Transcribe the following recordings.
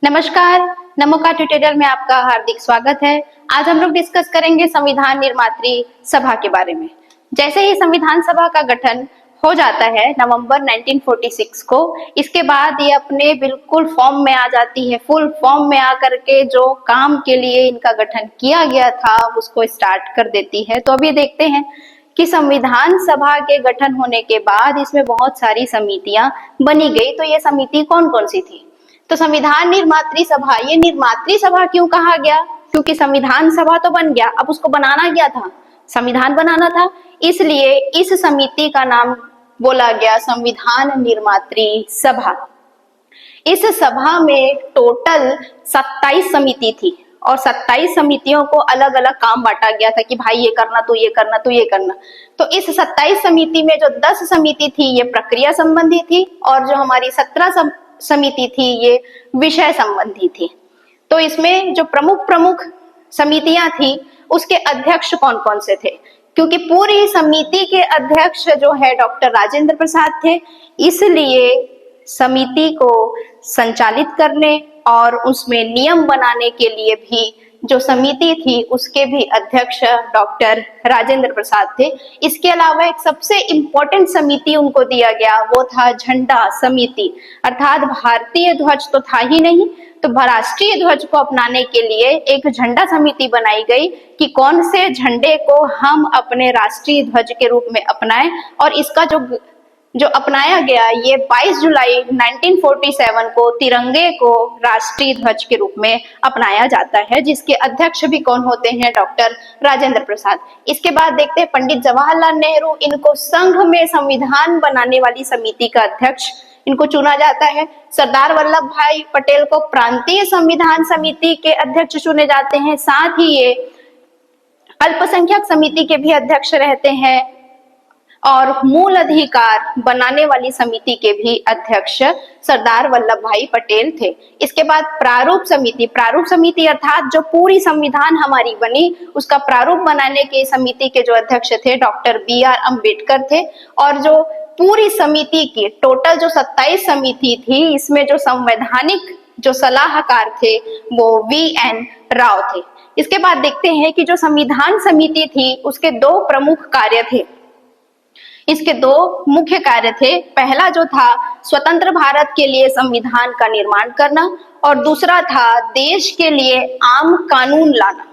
नमस्कार, नमोका ट्यूटोरियल में आपका हार्दिक स्वागत है। आज हम लोग डिस्कस करेंगे संविधान निर्मात्री सभा के बारे में। जैसे ही संविधान सभा का गठन हो जाता है नवंबर 1946 को, इसके बाद ये अपने बिल्कुल फॉर्म में आ जाती है। फुल फॉर्म में आकर के जो काम के लिए इनका गठन किया गया था उसको स्टार्ट कर देती है। तो अभी देखते हैं कि संविधान सभा के गठन होने के बाद इसमें बहुत सारी समितियां बनी गई। तो ये समिति कौन कौन सी थी? तो संविधान निर्मात्री सभा, ये निर्मात्री सभा क्यों कहा गया? क्योंकि संविधान सभा तो बन गया, अब उसको बनाना क्या था? संविधान बनाना था, इसलिए इस समिति का नाम बोला गया संविधान निर्मात्री सभा। इस सभा में टोटल 27 समिति थी और 27 समितियों को अलग अलग काम बांटा गया था कि भाई ये करना, तू ये करना, तू ये करना। तो इस 27 समिति में जो 10 समिति थी ये प्रक्रिया संबंधी थी और जो हमारी 17 समिति थी ये विषय संबंधी थी। तो इसमें जो प्रमुख समितियां थी उसके अध्यक्ष कौन कौन से थे? क्योंकि पूरी समिति के अध्यक्ष जो है डॉक्टर राजेंद्र प्रसाद थे, इसलिए समिति को संचालित करने और उसमें नियम बनाने के लिए भी जो समिति थी उसके भी अध्यक्ष डॉक्टर राजेंद्र प्रसाद थे। इसके अलावा एक सबसे इम्पोर्टेंट समिति उनको दिया गया, वो था झंडा समिति। अर्थात भारतीय ध्वज तो था ही नहीं, तो राष्ट्रीय ध्वज को अपनाने के लिए एक झंडा समिति बनाई गई कि कौन से झंडे को हम अपने राष्ट्रीय ध्वज के रूप में अपनाएं। और इसका जो अपनाया गया ये 22 जुलाई 1947 को तिरंगे को राष्ट्रीय ध्वज के रूप में अपनाया जाता है, जिसके अध्यक्ष भी कौन होते हैं? डॉक्टर राजेंद्र प्रसाद। इसके बाद देखते हैं पंडित जवाहरलाल नेहरू, इनको संघ में संविधान बनाने वाली समिति का अध्यक्ष इनको चुना जाता है। सरदार वल्लभ भाई पटेल को प्रांतीय संविधान समिति के अध्यक्ष चुने जाते हैं। साथ ही ये अल्पसंख्यक समिति के भी अध्यक्ष रहते हैं और मूल अधिकार बनाने वाली समिति के भी अध्यक्ष सरदार वल्लभ भाई पटेल थे। इसके बाद प्रारूप समिति अर्थात जो पूरी संविधान हमारी बनी उसका प्रारूप बनाने के समिति के जो अध्यक्ष थे डॉक्टर BR अम्बेडकर थे। और जो पूरी समिति की टोटल जो 27 समिति थी, इसमें जो संवैधानिक जो सलाहकार थे वो VN राव थे। इसके बाद देखते हैं कि जो संविधान समिति थी उसके 2 प्रमुख कार्य थे। इसके 2 मुख्य कार्य थे। पहला जो था स्वतंत्र भारत के लिए संविधान का निर्माण करना और दूसरा था देश के लिए आम कानून लाना।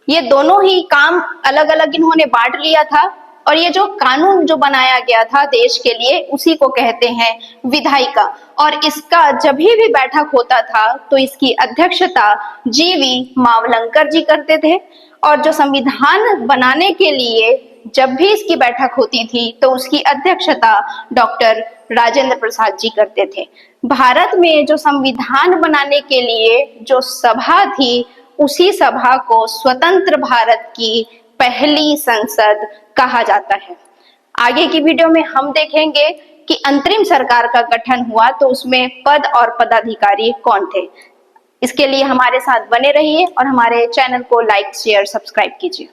ये दोनों ही काम अलग अलग इन्होंने बांट लिया था और ये जो कानून जो बनाया गया था देश के लिए उसी को कहते हैं विधायिका। और इसका जब भी बैठक होता था तो इसकी अध्यक्षता GV मावलंकर जी करते थे। और जो संविधान बनाने के लिए जब भी इसकी बैठक होती थी तो उसकी अध्यक्षता डॉक्टर राजेंद्र प्रसाद जी करते थे। भारत में जो संविधान बनाने के लिए जो सभा थी उसी सभा को स्वतंत्र भारत की पहली संसद कहा जाता है। आगे की वीडियो में हम देखेंगे कि अंतरिम सरकार का गठन हुआ तो उसमें पद और पदाधिकारी कौन थे। इसके लिए हमारे साथ बने रहिए और हमारे चैनल को लाइक, शेयर, सब्सक्राइब कीजिए।